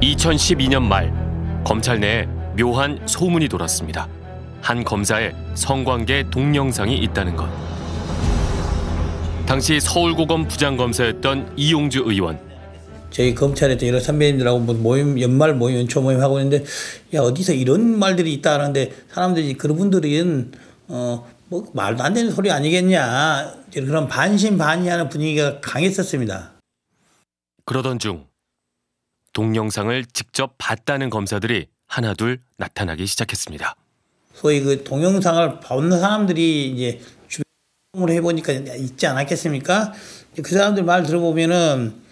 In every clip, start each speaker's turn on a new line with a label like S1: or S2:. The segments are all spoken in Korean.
S1: 2012년 말 검찰 내에 묘한 소문이 돌았습니다. 한 검사의 성관계 동영상이 있다는 것. 당시 서울고검 부장검사였던 이용주 의원.
S2: 저희 검찰에도 여러 선배님들하고 모임, 연말 모임, 연초 모임 하고 있는데, 야, 어디서 이런 말들이 있다 하는데, 사람들이, 그런 분들은, 뭐, 말도 안 되는 소리 아니겠냐. 그런 반신반의하는 분위기가 강했었습니다.
S1: 그러던 중, 동영상을 직접 봤다는 검사들이 하나둘 나타나기 시작했습니다.
S2: 소위 그 동영상을 보는 사람들이 이제 주변으로 해보니까 있지 않았겠습니까? 그 사람들 말 들어보면은,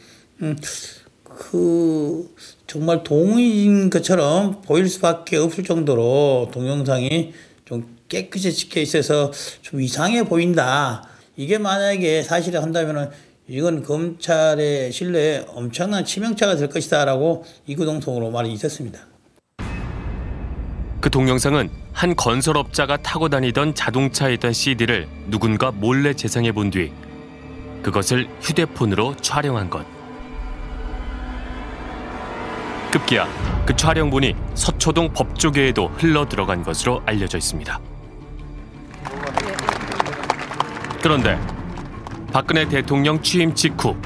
S2: 정말 동의인 것처럼 보일 수밖에 없을 정도로 동영상이 좀 깨끗이 찍혀 있어서 좀 이상해 보인다. 이게 만약에 사실을 한다면은 이건 검찰의 신뢰에 엄청난 치명타가 될 것이다라고 이구동성으로 말이 있었습니다.
S1: 그 동영상은 한 건설업자가 타고 다니던 자동차에 있던 CD를 누군가 몰래 재생해 본 뒤 그것을 휴대폰으로 촬영한 것. 급기야 그 촬영본이 서초동 법조계에도 흘러 들어간 것으로 알려져 있습니다. 그런데 박근혜 대통령 취임 직후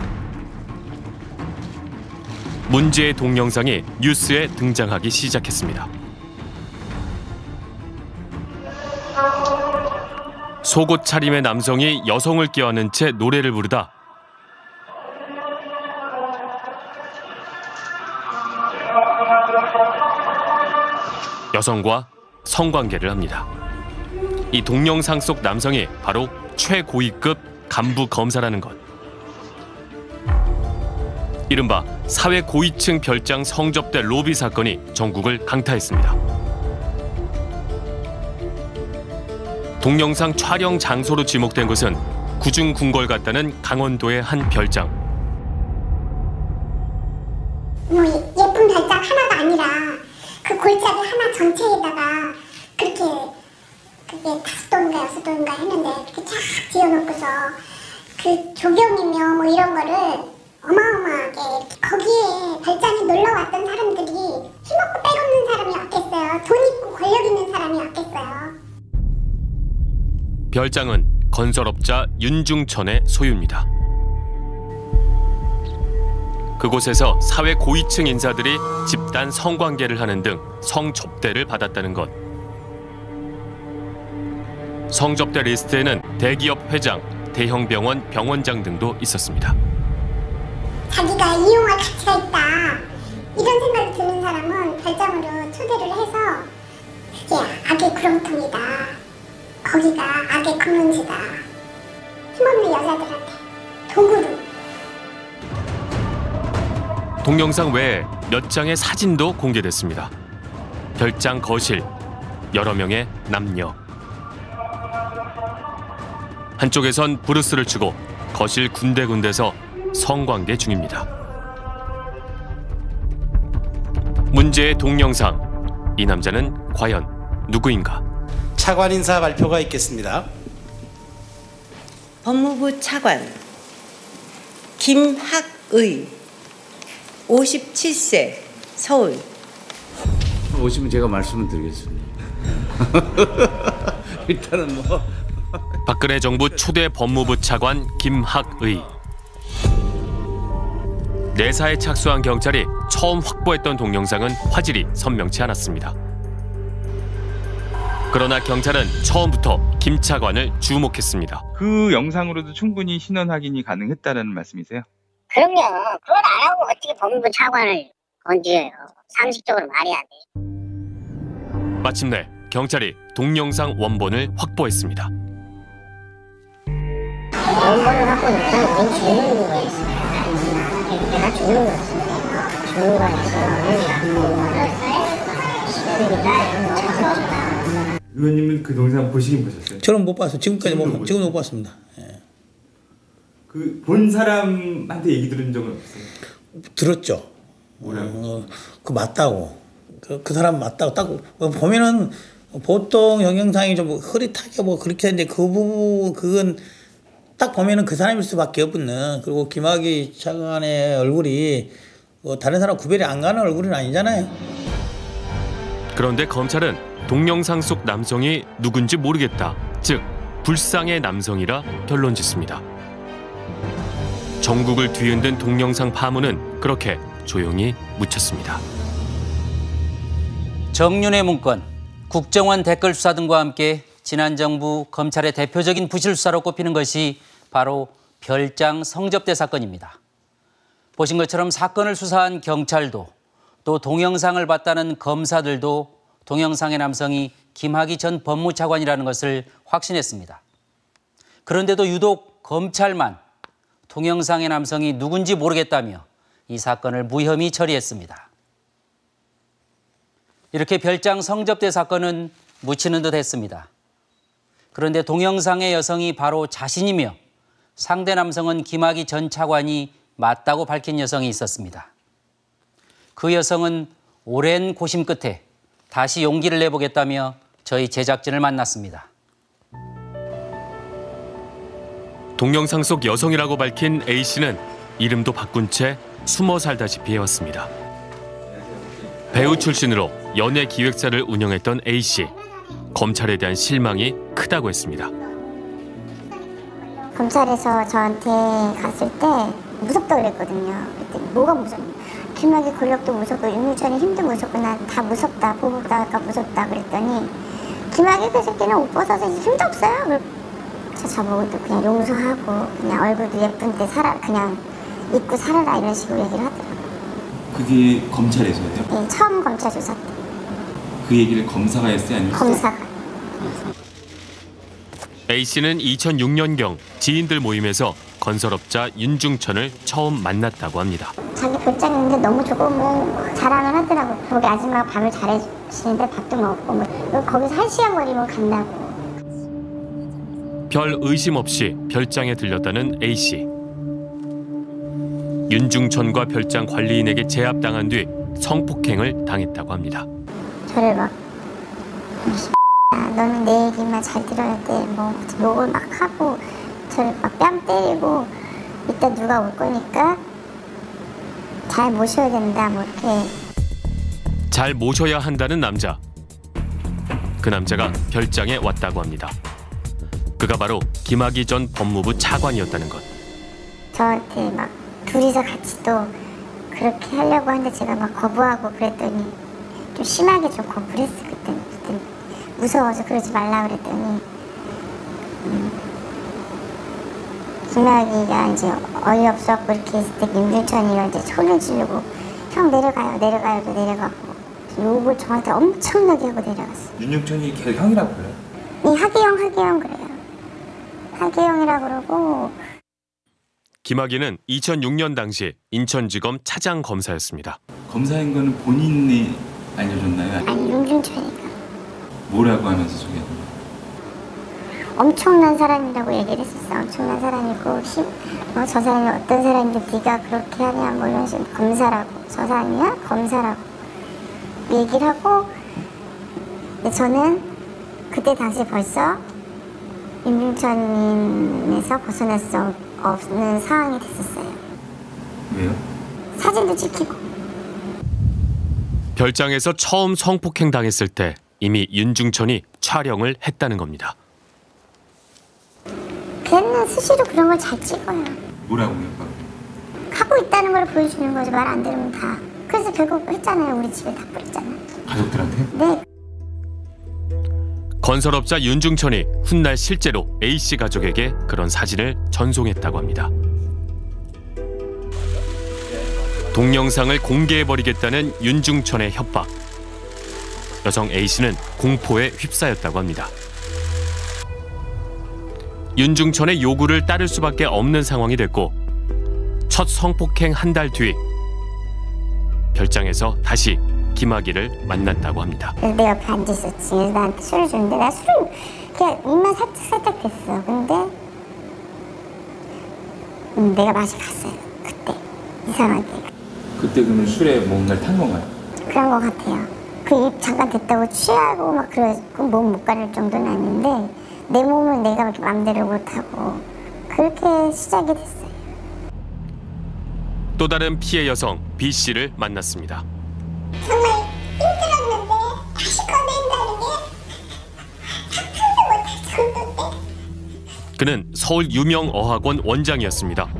S1: 문제의 동영상이 뉴스에 등장하기 시작했습니다. 속옷 차림의 남성이 여성을 껴안은 채 노래를 부르다 여성과 성관계를 합니다. 이 동영상 속 남성이 바로 최고위급 간부 검사라는 것. 이른바 사회 고위층 별장 성접대 로비 사건이 전국을 강타했습니다. 동영상 촬영 장소로 지목된 곳은 구중궁궐 같다는 강원도의 한 별장.
S3: 뭐 예쁜 별장 하나가 아니라 그 골짜기 하나 전체에다가 그렇게 그게 5동인가 6동인가 했는데 그렇게 쫙 지어놓고서 그 조경이며 뭐 이런 거를 어마어마하게 거기에 별장에 놀러 왔던 사람들이 힘없고 빼없는 사람이 없겠어요. 돈 있고 권력 있는 사람이 없겠어요.
S1: 별장은 건설업자 윤중천의 소유입니다. 그곳에서 사회 고위층 인사들이 집단 성관계를 하는 등 성접대를 받았다는 것. 성접대 리스트에는 대기업 회장, 대형 병원 병원장 등도 있었습니다.
S3: 자기가 이용할 가치가 있다 이런 생각이 드는 사람은 별장으로 초대를 해서 그게 악의 구렁텅이다. 거기가 악의 근원지다. 힘없는 여자들한테 도구로.
S1: 동영상 외에 몇 장의 사진도 공개됐습니다. 별장 거실, 여러 명의 남녀. 한쪽에선 브루스를 추고 거실 군데군데서 성관계 중입니다. 문제의 동영상, 이 남자는 과연 누구인가?
S4: 차관 인사 발표가 있겠습니다.
S5: 법무부 차관 김학의 57세 서울.
S6: 오시면 제가 말씀을 드리겠습니다. 일단은 뭐
S1: 박근혜 정부 초대 법무부 차관 김학의. 내사에 착수한 경찰이 처음 확보했던 동영상은 화질이 선명치 않았습니다. 그러나 경찰은 처음부터 김 차관을 주목했습니다.
S7: 그 영상으로도 충분히 신원 확인이 가능했다는 말씀이세요?
S3: 그럼요. 그걸 안 하고 어떻게 법무부 차관을 건드려요. 상식적으로 말이 안 돼요.
S1: 마침내 경찰이 동영상 원본을 확보했습니다.
S3: 원본을 확보했다가 왠 죽는 거였습니다. 내가 죽는 거였습니다. 죽는 거였어요.
S8: 의원님은 그 동영상 보시긴 보셨어요?
S2: 저는 못 봤어요. 지금도 못 봤습니다. 예.
S8: 그 본 사람한테 얘기 들은 적은 없어요?
S2: 들었죠.
S8: 뭐라고?
S2: 그 맞다고. 그 사람 맞다고 딱 보면은 보통 동영상이 좀 흐릿하게 뭐 그렇게 하는데 그 부분 그건 딱 보면은 그 사람일 수밖에 없는. 그리고 김학의 차관의 얼굴이 뭐 다른 사람 구별이 안 가는 얼굴은 아니잖아요.
S1: 그런데 검찰은 동영상 속 남성이 누군지 모르겠다. 즉 불상의 남성이라 결론 짓습니다. 전국을 뒤흔든 동영상 파문은 그렇게 조용히 묻혔습니다.
S9: 정윤의 문건, 국정원 댓글 수사 등과 함께 지난 정부 검찰의 대표적인 부실 수사로 꼽히는 것이 바로 별장 성접대 사건입니다. 보신 것처럼 사건을 수사한 경찰도 또 동영상을 봤다는 검사들도 동영상의 남성이 김학의 전 법무차관이라는 것을 확신했습니다. 그런데도 유독 검찰만 동영상의 남성이 누군지 모르겠다며 이 사건을 무혐의 처리했습니다. 이렇게 별장 성접대 사건은 묻히는 듯 했습니다. 그런데 동영상의 여성이 바로 자신이며 상대 남성은 김학의 전 차관이 맞다고 밝힌 여성이 있었습니다. 그 여성은 오랜 고심 끝에 다시 용기를 내보겠다며 저희 제작진을 만났습니다.
S1: 동영상 속 여성이라고 밝힌 A씨는 이름도 바꾼 채 숨어 살다시피 해왔습니다. 배우 출신으로 연예 기획사를 운영했던 A씨. 검찰에 대한 실망이 크다고 했습니다.
S3: 검찰에서 저한테 갔을 때 무섭다고 그랬거든요. 그랬더니 뭐가 무섭냐. 김학의 권력도 무섭고 윤유천의 힘도 무섭고 난 다 무섭다. 보복당할까 무섭다 그랬더니 김학의 그 새끼는 옷 벗어서 힘도 없어요. 저보고 또 그냥 용서하고 그냥 얼굴도 예쁜데 그냥 입고 살아라 이런 식으로 얘기를 하더라고요.
S8: 그게 검찰에서요?
S3: 네, 처음 검찰 조사 때.
S8: 그 얘기를 검사가 했어요? 아니면
S3: 검사가.
S1: A씨는 2006년경 지인들 모임에서 건설업자 윤중천을 처음 만났다고 합니다.
S3: 자기 별장인데 너무 좋고 뭐 자랑을 하더라고. 거기 아줌마가 밥을 잘해주시는데 밥도 먹고 뭐 거기서 1시간 거리면 간다고.
S1: 별 의심 없이 별장에 들렸다는 A씨. 윤중천과 별장 관리인에게 제압당한 뒤 성폭행을 당했다고 합니다.
S3: 저를 막 너는 내 얘기만 잘 들어야 돼. 뭐 욕을 막 하고 저를 막 뺨 때리고 이따 누가 올 거니까 잘 모셔야 된다 뭐 이렇게.
S1: 잘 모셔야 한다는 남자. 그 남자가 별장에 왔다고 합니다. 그가 바로 김학의 전 법무부 차관이었다는 것.
S3: 저한테 막 둘이서 같이 또 그렇게 하려고 하는데 제가 막 거부하고 그랬더니 좀 심하게 좀 거부를 했어. 그때 무서워서 그러지 말라 그랬더니 김학의가 이제 어이없어갖고 이렇게 있을 때 윤중천이가 이제 손을 지르고 형 내려가요 내려가고 욕을 저한테 엄청나게 하고 내려갔어요.
S8: 윤중천이 걔 형이라고 그래요?
S3: 이 하기영 그래요. 하기영이라고 그러고.
S1: 김학의는 2006년 당시 인천지검 차장 검사였습니다.
S8: 검사인 거는 본인이 알려줬나요?
S3: 아니 윤중천이가.
S8: 뭐라고 하면서 소개했나요?
S3: 엄청난 사람이라고 얘기를 했었어. 엄청난 사람이고 저 사람이 어떤 사람인데 네가 그렇게 하냐 뭐 이런 식으로 검사라고. 저 사람이야? 검사라고 얘기를 하고. 근데 저는 그때 당시 벌써 윤중천에서 벗어날 수 없는 상황이 됐었어요.
S8: 왜요?
S3: 사진도 찍히고.
S1: 별장에서 처음 성폭행 당했을 때 이미 윤중천이 촬영을 했다는 겁니다.
S3: 걔는 스스로 그런 걸 잘 찍어요.
S8: 뭐라고요?
S3: 하고 있다는 걸 보여주는 거죠. 말 안 들으면 다. 그래서 결국 했잖아요. 우리 집에 다 뿌렸잖아요.
S8: 가족들한테?
S3: 네.
S1: 건설업자 윤중천이 훗날 실제로 A씨 가족에게 그런 사진을 전송했다고 합니다. 동영상을 공개해버리겠다는 윤중천의 협박. 여성 A씨는 공포에 휩싸였다고 합니다. 윤중천의 요구를 따를 수밖에 없는 상황이 됐고 첫 성폭행 한 달 뒤 별장에서 다시 김학의를 만났다고 합니다.
S3: 내 옆에 앉아있었지. 나한테 술을 주는데 나 술을 그냥 입만 살짝 됐어. 근데 내가 맛이 갔어요. 그때 이상하게.
S8: 그때 그러면 술에 뭔가를 탄 건가요?
S3: 그런 것 같아요. 그 입 잠깐 됐다고 취하고 막 그러고 몸 못 가릴 정도는 아닌데 내 몸을 내가 마음대로 못하고 그렇게 시작이 됐어요.
S1: 또 다른 피해 여성 B 씨를 만났습니다.
S3: 정말 힘들었는데 다시 꺼낸다는 게 상상도 못할 정도인데.
S1: 그는 서울 유명 어학원 원장이었습니다.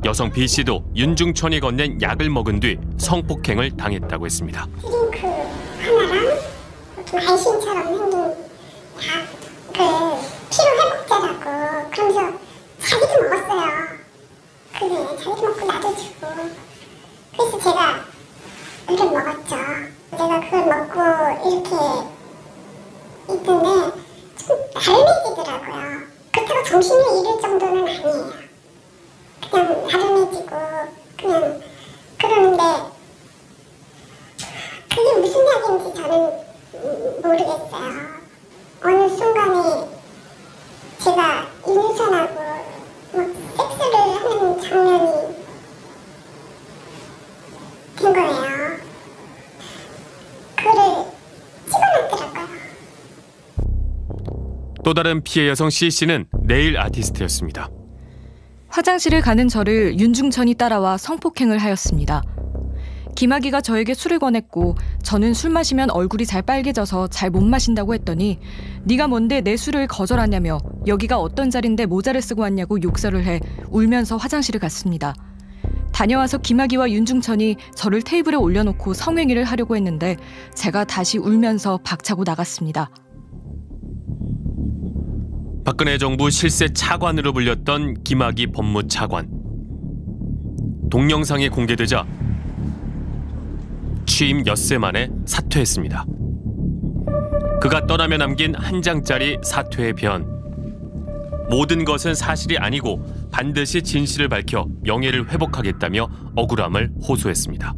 S1: 여성 B 씨도 윤중천이 건넨 약을 먹은 뒤 성폭행을 당했다고 했습니다.
S3: 드링크 하나랑 알신처럼 생긴 피로 회복제라고 그러면서 자기도 먹었어요. 그래 자기도 먹고 나도 주고. 그래서 제가 그걸 먹었죠. 제가 그걸 먹고 이렇게 있던데 좀 나른해지더라고요. 그렇다고 정신을 잃을 정도는 아니에요. 그냥 나른해지고 그냥 그러는데 그게 무슨 약인지 저는 모르겠어요. 어느 순간에 제가 윤유선하고 섹스를 하는 장면이 된 거예요. 그거를 찍어놨더라고요.
S1: 또 다른 피해 여성 C 씨는 네일 아티스트였습니다.
S10: 화장실을 가는 저를 윤중천이 따라와 성폭행을 하였습니다. 김학의가 저에게 술을 권했고 저는 술 마시면 얼굴이 잘 빨개져서 잘 못 마신다고 했더니 네가 뭔데 내 술을 거절하냐며 여기가 어떤 자리인데 모자를 쓰고 왔냐고 욕설을 해 울면서 화장실을 갔습니다. 다녀와서 김학의와 윤중천이 저를 테이블에 올려놓고 성행위를 하려고 했는데 제가 다시 울면서 박차고 나갔습니다.
S1: 박근혜 정부 실세 차관으로 불렸던 김학의 법무차관. 동영상이 공개되자 취임 엿새 만에 사퇴했습니다. 그가 떠나며 남긴 한 장짜리 사퇴의 변. 모든 것은 사실이 아니고 반드시 진실을 밝혀 명예를 회복하겠다며 억울함을 호소했습니다.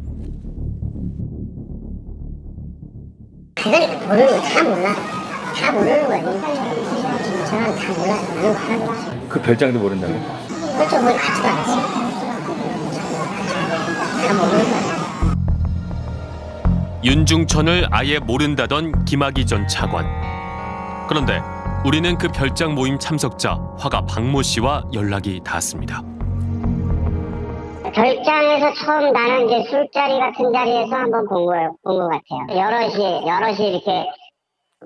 S3: 그걸 모르는 거 다 몰라. 다 모르는 거지. 저는 다 몰라.
S8: 그 별장도 모른다고?
S3: 그렇죠. 우리 같이도 안 했어요. 다 모르는 거야.
S1: 윤중천을 아예 모른다던 김학의 전 차관. 그런데 우리는 그 별장 모임 참석자 화가 박모 씨와 연락이 닿았습니다.
S3: 별장에서 처음 나는 이제 술자리 같은 자리에서 한번 본 것 같아요. 여럿이 이렇게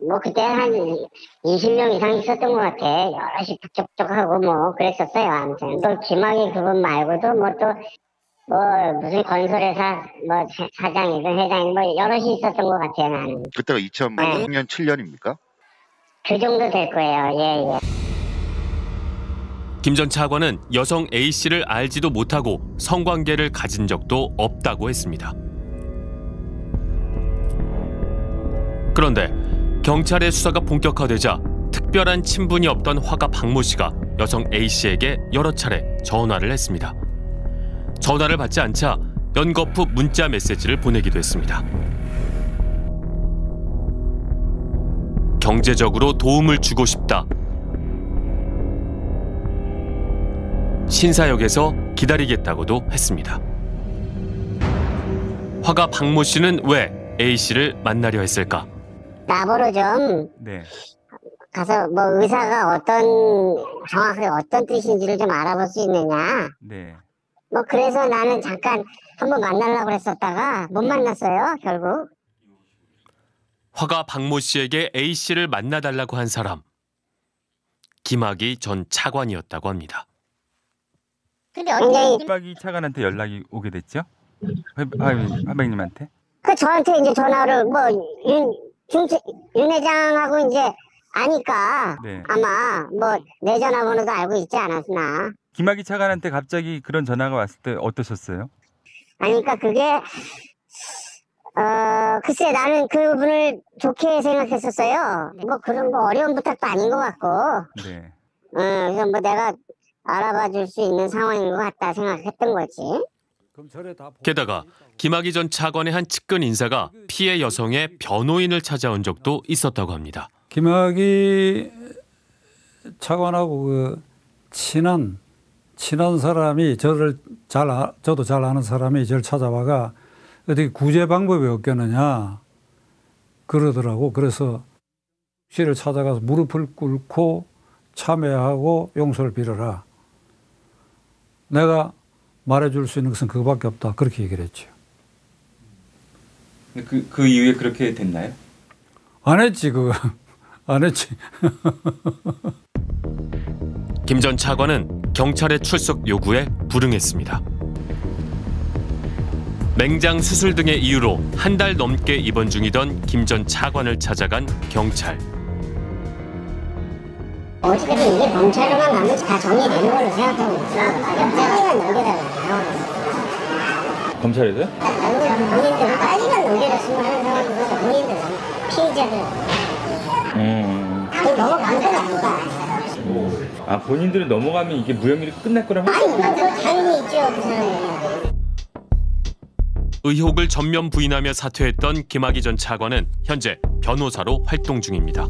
S3: 뭐 그때 한 20명 이상 있었던 것 같아. 여럿이 북적북적하고 뭐 그랬었어요. 아무튼 또 김학의 그분 말고도 뭐 무슨 건설회사 뭐 사장이든 회장이든 뭐 여럿이 있었던 것 같아요. 나는.
S11: 그때가 2006년 7년입니까?
S3: 그 정도 될 거예요. 예.
S1: 김 전 차관은 여성 A 씨를 알지도 못하고 성관계를 가진 적도 없다고 했습니다. 그런데 경찰의 수사가 본격화되자 특별한 친분이 없던 화가 박모 씨가 여성 A 씨에게 여러 차례 전화를 했습니다. 전화를 받지 않자 연거푸 문자 메시지를 보내기도 했습니다. 경제적으로 도움을 주고 싶다. 신사역에서 기다리겠다고도 했습니다. 화가 박모 씨는 왜 A 씨를 만나려 했을까?
S3: 나보러 좀 가서 뭐 의사가 정확하게 어떤 뜻인지를 좀 알아볼 수 있느냐.
S7: 네.
S3: 뭐 그래서 나는 잠깐 한번 만나려고 했었다가 못 만났어요, 결국.
S1: 화가 박모 씨에게 A 씨를 만나달라고 한 사람. 김학의 전 차관이었다고 합니다.
S3: 근데 언제
S7: 김학의 차관한테 연락이 오게 됐죠? 화백님한테?
S3: 그 저한테 이제 전화를 뭐 윤 회장하고 이제 아니까
S7: 네.
S3: 아마 뭐 내 전화번호도 알고 있지 않았나.
S7: 김학의 차관한테 갑자기 그런 전화가 왔을 때 어떠셨어요?
S3: 아니 그러니까 그게 글쎄 나는 그분을 좋게 생각했었어요. 뭐 그런 거 어려운 부탁도 아닌 것 같고.
S7: 네.
S3: 그래서 뭐 내가 알아봐 줄 수 있는 상황인 것 같다 생각했던 거지.
S1: 게다가 김학의 전 차관의 한 측근 인사가 피해 여성의 변호인을 찾아온 적도 있었다고 합니다.
S12: 김학의 차관하고 그 친한 사람이 저도 잘 아는 사람이 저를 찾아와가 어떻게 구제 방법이 없겠느냐 그러더라고. 그래서 씨를 찾아가서 무릎을 꿇고 참회하고 용서를 빌어라. 내가 말해줄 수 있는 것은 그거밖에 없다. 그렇게 얘기를 했죠.
S7: 그 이후에 그렇게 됐나요?
S12: 안 했지 그거. 안 했지.
S1: 김 전 차관은 경찰의 출석 요구에 불응했습니다. 맹장 수술 등의 이유로 한 달 넘게 입원 중이던 김 전 차관을 찾아간 경찰.
S3: 어쨌든 이게 검찰로만 가면 다 정리되는 걸로 생각하고 있어요. 빨리만 넘겨달라고요.
S7: 검찰에서요?
S3: 본인들은 빨리만 넘겨줬으면 하는 상황이고 본인들은 피의자들 넘어간 건 아니다.
S7: 아, 본인들은 넘어가면 이게 무혐의로 끝날 거라고?
S3: 아니, 그거 당연히 있죠. 그 사람은.
S1: 의혹을 전면 부인하며 사퇴했던 김학의 전 차관은 현재 변호사로 활동 중입니다.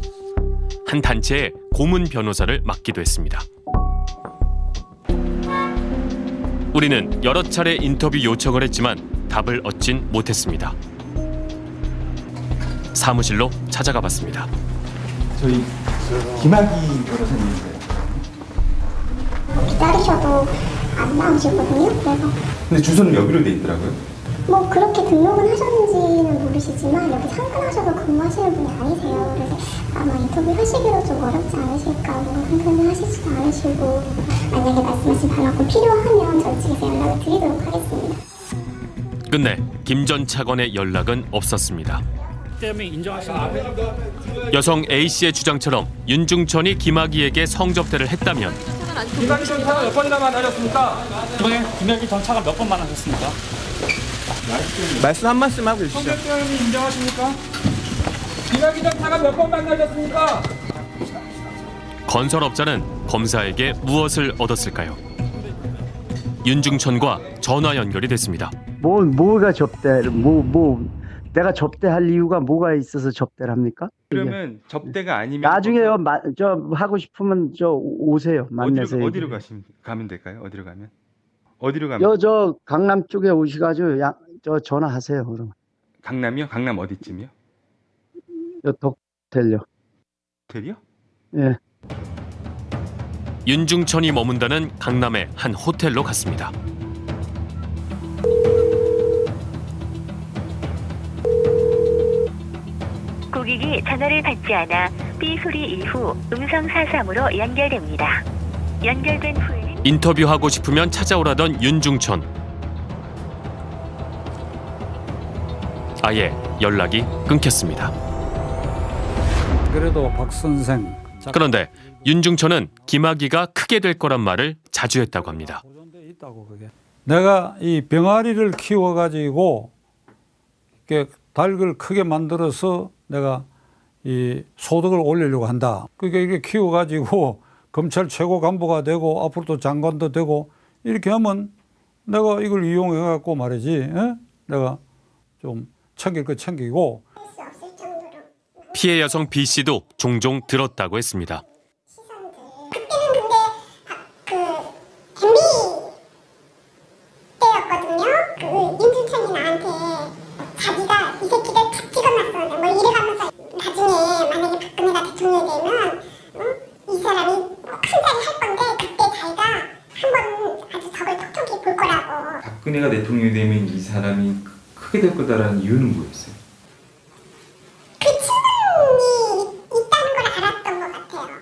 S1: 한 단체의 고문 변호사를 맡기도 했습니다. 우리는 여러 차례 인터뷰 요청을 했지만 답을 얻진 못했습니다. 사무실로 찾아가 봤습니다.
S8: 저희 김학의 변호사님인데요.
S3: 기다리셔도 안 나오시거든요. 그래서.
S8: 근데 주소는 여기로 돼 있더라고요.
S3: 뭐 그렇게 등록은 하셨는지는 모르시지만 여기 상근하셔서 근무하시는 분이 아니세요. 그래서 아마 인터뷰 하시기로 좀 어렵지 않으실까. 뭐 상근을 하시지도 않으시고 만약에 말씀하신 바라고 필요하면 저희 측에서 연락을 드리도록 하겠습니다.
S1: 끝내 김 전 차관의 연락은 없었습니다. 여성 A씨의 주장처럼 윤중천이 김학의에게 성접대를 했다면
S13: 김학의 전 차관 몇 번이나 만나셨습니까? 이번에 김학의 전 차관 몇 번 만나셨습니까?
S8: 말씀 한 말씀 하고 계시죠.
S13: 성접대는 인정하십니까? 김학의 전 차관 몇 번 만나셨습니까?
S1: 건설업자는 검사에게 무엇을 얻었을까요? 윤중천과 전화 연결이 됐습니다.
S14: 뭐가 접대를 내가 접대할 이유가 뭐가 있어서 접대를 합니까?
S7: 그러면 접대가 아니면
S14: 나중에요. 저 하고 싶으면 저 오세요. 만나세요.
S7: 어디로 가면 될까요? 어디로 가면?
S14: 저 강남 쪽에 오시가지고 저 전화하세요. 그럼.
S7: 강남이요? 강남 어디쯤이요?
S14: 덕호텔요.
S7: 호텔이요?
S14: 예.
S1: 윤중천이 머문다는 강남의 한 호텔로 갔습니다.
S15: 고객이 전화를 받지 않아 삐 소리 이후 음성 사상으로 연결됩니다. 연결된 후에
S1: 인터뷰하고 싶으면 찾아오라던 윤중천. 아예 연락이 끊겼습니다.
S12: 그래도 박 선생.
S1: 그런데 윤중천은 김학의가 크게 될 거란 말을 자주 했다고 합니다.
S12: 내가 이 병아리를 키워가지고 닭을 크게 만들어서 내가 이 소득을 올리려고 한다. 그러니까 이렇게 키워가지고 검찰 최고 간부가 되고 앞으로도 장관도 되고 이렇게 하면 내가 이걸 이용해갖고 말이지. 내가 좀 챙길 거 챙기고.
S1: 피해 여성 B 씨도 종종 들었다고 했습니다.
S3: 윤중천이 나한테 자기가 이 새끼들 다 찍어놨어 뭐 이래가면서 나중에 만약에 박근혜가 대통령이 되면 이 사람이 큰 자리 할 건데 그때 자기가 한번 아주 덕을 톡톡히 볼 거라고.
S7: 박근혜가 대통령이 되면 이 사람이 크게 될 거다라는 이유는 뭐였어요?
S3: 그 친분이 있다는 걸 알았던 것 같아요.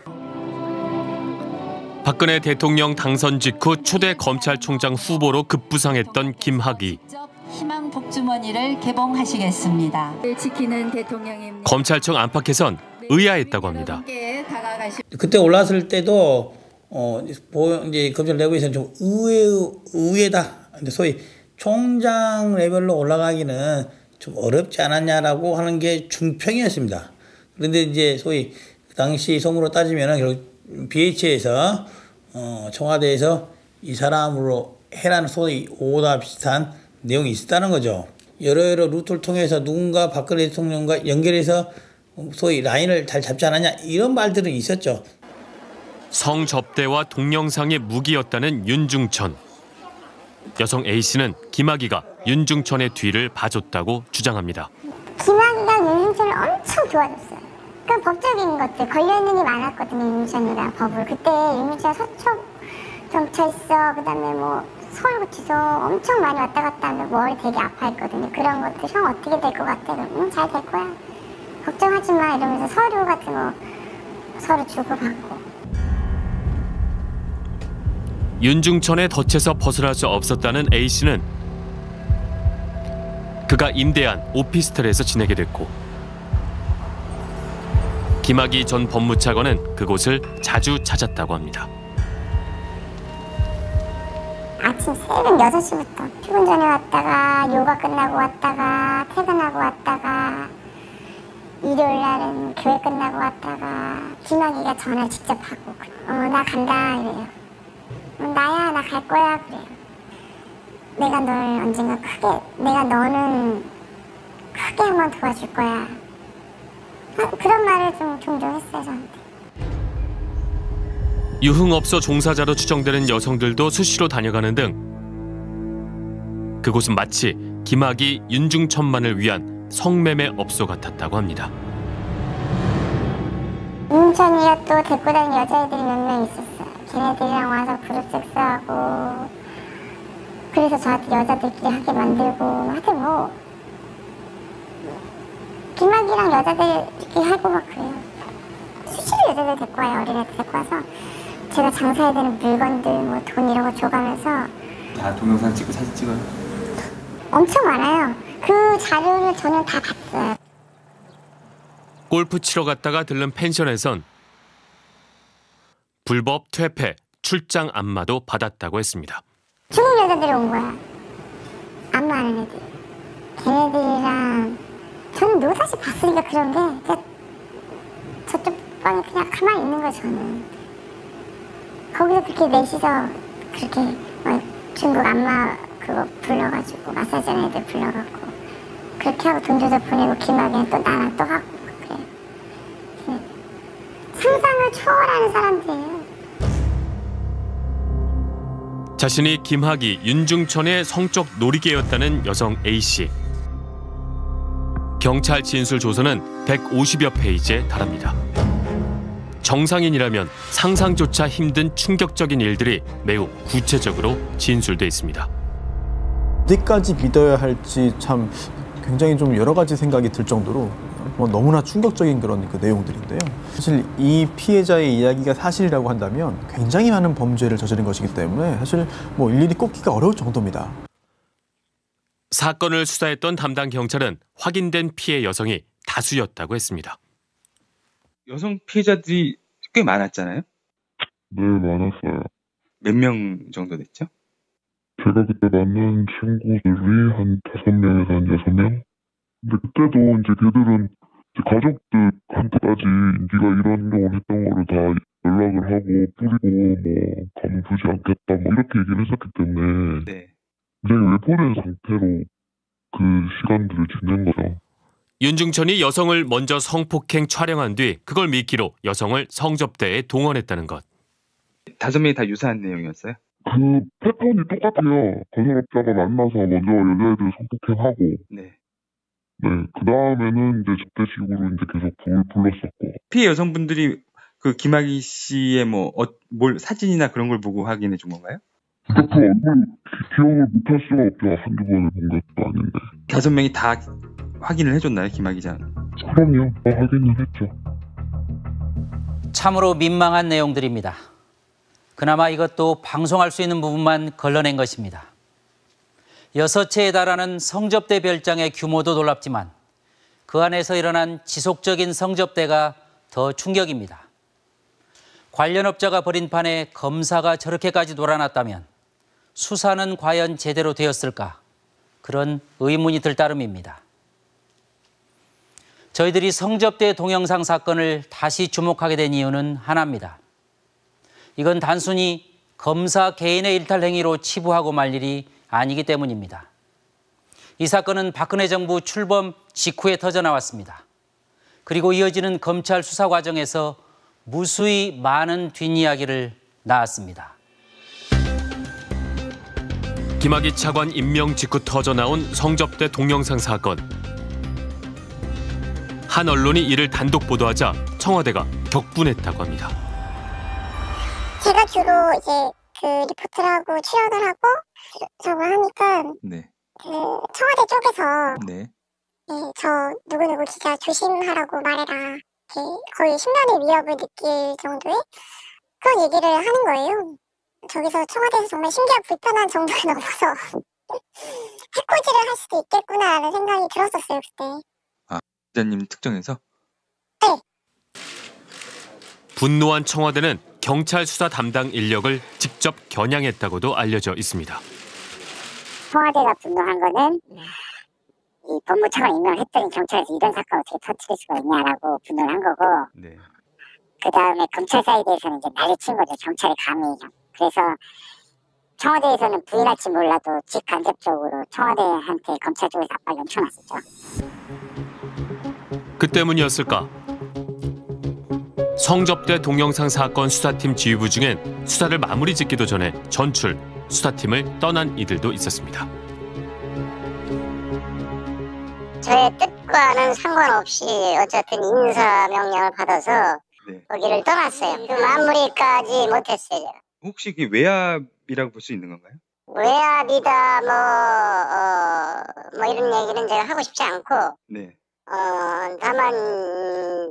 S1: 박근혜 대통령 당선 직후 초대 검찰총장 후보로 급부상했던 김학의.
S16: 희망 복주머니를 개봉하시겠습니다. 지키는 대통령입니다.
S1: 검찰청 안팎에선 의아했다고 합니다.
S2: 그때 올랐을 때도 이제 검찰 내부에서는 좀 의외다. 근데 소위 총장 레벨로 올라가기는 좀 어렵지 않았냐라고 하는 게 중평이었습니다. 그런데 이제 소위 그 당시 소문으로 따지면은 결국 BH에서 청와대에서 이 사람으로 해라는 소위 오다 비슷한 내용이 있었다는 거죠. 여러 루트를 통해서 누군가 박근혜 대통령과 연결해서 소위 라인을 잘 잡지 않았냐 이런 말들은 있었죠.
S1: 성접대와 동영상의 무기였다는 윤중천. 여성 A씨는 김학의가 윤중천의 뒤를 봐줬다고 주장합니다.
S3: 김학의가 윤중천을 엄청 도와줬어요. 그 법적인 것들 걸려있는 게 많았거든요. 윤중천이랑 법을. 그때 윤중천 서초 경찰서 그다음에 뭐 서울구치소 엄청 많이 왔다 갔다 하면 머리 되게 아파했거든요. 그런 것들 형 어떻게 될 것 같아? 잘 될 거야. 걱정하지 마 이러면서 서류 같은 거 서로 주고받고.
S1: 윤중천의 덫에서 벗어날 수 없었다는 A씨는 그가 임대한 오피스텔에서 지내게 됐고 김학의 전 법무차관은 그곳을 자주 찾았다고 합니다.
S3: 아침 새벽 6시부터 출근 전에 왔다가 요가 끝나고 왔다가 퇴근하고 왔다가 일요일 날은 교회 끝나고 왔다가 김학의가 전화를 직접 하고 나 간다 이래요. 나야 나 갈 거야 그래요. 내가 널 언젠가 내가 너는 크게 한번 도와줄 거야. 그런 말을 좀 종종 했어요 저한테.
S1: 유흥업소 종사자로 추정되는 여성들도 수시로 다녀가는 등 그곳은 마치 김학의, 윤중천만을 위한 성매매 업소 같았다고 합니다.
S3: 윤중천이가 또 데리고 다니는 여자애들이 몇 명 있었어요. 걔네들이랑 와서 그룹 섹스하고 그래서 저한테 여자들끼리 하게 만들고 하여튼 뭐 김학의랑 여자들끼리 하고 막 그래요. 수시로 여자들 데리고 와요. 어린애들 데리고 와서 제가 장사해야 되는 물건들 뭐 돈 이런 거 줘가면서.
S7: 다 동영상 찍고 사진 찍어요?
S3: 엄청 많아요. 그 자료를 저는 다 봤어요.
S1: 골프 치러 갔다가 들른 펜션에선 불법 퇴폐, 출장 안마도 받았다고 했습니다.
S3: 중국 여자들이 온 거야. 안마하는 애들. 걔네들이랑 저는 노다시 봤으니까 그런 게 그냥 저쪽 방에 그냥 가만히 있는 거예요 저는. 거기서 그렇게 넷이서 그렇게 중국 안마 그거 불러가지고 마사지 하는 애들 불러갖고 그렇게 하고 돈 줘서 보내고 김학의는 또 나랑 또 하고 그래요. 상상을 초월하는 사람들이에요.
S1: 자신이 김학의, 윤중천의 성적 놀이개였다는 여성 A씨. 경찰 진술 조서는 150여 페이지에 달합니다. 정상인이라면 상상조차 힘든 충격적인 일들이 매우 구체적으로 진술돼 있습니다.
S17: 어디까지 믿어야 할지 참 굉장히 좀 여러 가지 생각이 들 정도로 너무나 충격적인 그런 그 내용들인데요. 사실 이 피해자의 이야기가 사실이라고 한다면 굉장히 많은 범죄를 저지른 것이기 때문에 사실 일일이 꼽기가 어려울 정도입니다.
S1: 사건을 수사했던 담당 경찰은 확인된 피해 여성이 다수였다고 했습니다.
S8: 여성 피해자들이 꽤 많았잖아요?
S18: 네, 많았어요.
S8: 몇 명 정도 됐죠?
S18: 제가 그때 만난 친구들이 한 5명에서 한 6명? 근데 그때도 이제 걔들은 이제 가족들한테까지 네가 이런 걸 했던 거를 다 연락을 하고 뿌리고 가면 두지 않겠다 이렇게 얘기를 했었기 때문에 굉장히 외포된 상태로 그 시간들을 지낸 거죠.
S1: 윤중천이 여성을 먼저 성폭행 촬영한 뒤 그걸 미끼로 여성을 성접대에 동원했다는 것.
S8: 5명이 다 유사한 내용이었어요?
S18: 그 패턴이 똑같아요. 건설업자가 만나서 먼저 여자애들 성폭행하고 그 다음에는 이제 접대식으로 이제 계속 불렀었고.
S8: 피해 여성분들이 그 김학의 씨의 뭘 사진이나 그런 걸 보고 확인해 준 건가요?
S18: 그 얼굴 기억을 못할 수가 없죠. 한두 번을 본 것도 아닌데.
S8: 5명이 다 확인을 해줬나요, 김학의 장?
S18: 그럼요. 확인을 했죠.
S9: 참으로 민망한 내용들입니다. 그나마 이것도 방송할 수 있는 부분만 걸러낸 것입니다. 6채에 달하는 성접대 별장의 규모도 놀랍지만 그 안에서 일어난 지속적인 성접대가 더 충격입니다. 관련 업자가 벌인 판에 검사가 저렇게까지 놀아났다면 수사는 과연 제대로 되었을까? 그런 의문이 들 따름입니다. 저희들이 성접대 동영상 사건을 다시 주목하게 된 이유는 하나입니다. 이건 단순히 검사 개인의 일탈 행위로 치부하고 말 일이 아니기 때문입니다. 이 사건은 박근혜 정부 출범 직후에 터져나왔습니다. 그리고 이어지는 검찰 수사 과정에서 무수히 많은 뒷이야기를 낳았습니다.
S1: 김학의 차관 임명 직후 터져나온 성접대 동영상 사건. 한 언론이 이를 단독 보도하자 청와대가 격분했다고 합니다.
S3: 제가 주로 이제 그 리포트를 하고 출연을 하고 저걸 하니까 그 청와대 쪽에서 저 누구누구 기자 조심하라고 말해라. 거의 신변의 위협을 느낄 정도의 그런 얘기를 하는 거예요. 저기서 청와대에서 정말 신기하고 불편한 정도가 넘어서 해코지를 할 수도 있겠구나라는 생각이 들었었어요, 그때.
S8: 아, 기자님 특정해서?
S3: 네.
S1: 분노한 청와대는 경찰 수사 담당 인력을 직접 겨냥했다고도 알려져 있습니다.
S19: 청와대가 분노한 거는 이 법무차관 임명했더니 경찰에서 이런 사건 어떻게 터뜨릴 수가 있냐라고 분노를 한 거고 그 다음에 검찰 사이드에서는 이제 난리친 거죠. 경찰이 감히. 그래서 청와대에서는 부인할지 몰라도 직간접적으로 청와대한테 검찰 쪽에서 압박을 엄청났었죠.
S1: 그 때문이었을까? 성접대 동영상 사건 수사팀 지휘부 중엔 수사를 마무리 짓기도 전에 전출, 수사팀을 떠난 이들도 있었습니다.
S19: 저의 뜻과는 상관없이 어쨌든 인사 명령을 받아서 거기를 떠났어요. 그 마무리까지 못했어요.
S8: 혹시 그게 외압이라고 볼 수 있는 건가요?
S19: 외압이다 뭐 이런 얘기는 제가 하고 싶지 않고 다만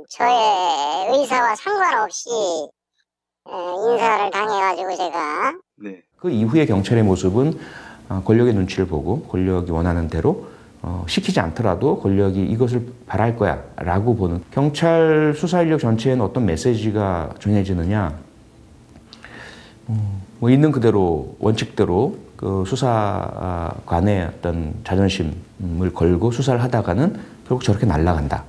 S19: 저의 의사와 상관없이 인사를 당해가지고 제가
S20: 그 이후의 경찰의 모습은 권력의 눈치를 보고 권력이 원하는 대로 시키지 않더라도 권력이 이것을 바랄 거야 라고 보는 경찰 수사 인력 전체에는 어떤 메시지가 전해지느냐 뭐 있는 그대로 원칙대로 그 수사관의 어떤 자존심을 걸고 수사를 하다가는 결국 저렇게 날아간다.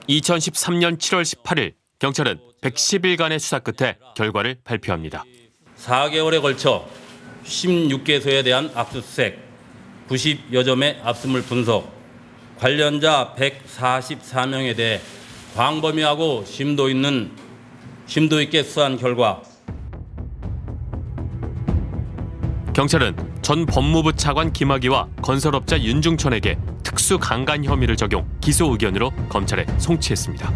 S1: 2013년 7월 18일 경찰은 110일간의 수사 끝에 결과를 발표합니다.
S21: 4개월에 걸쳐 16개소에 대한 압수수색, 90여 점의 압수물 분석, 관련자 144명에 대해 광범위하고 심도 있게 수사한 결과
S1: 경찰은 전 법무부 차관 김학의와 건설업자 윤중천에게 특수 강간 혐의를 적용 기소 의견으로 검찰에 송치했습니다.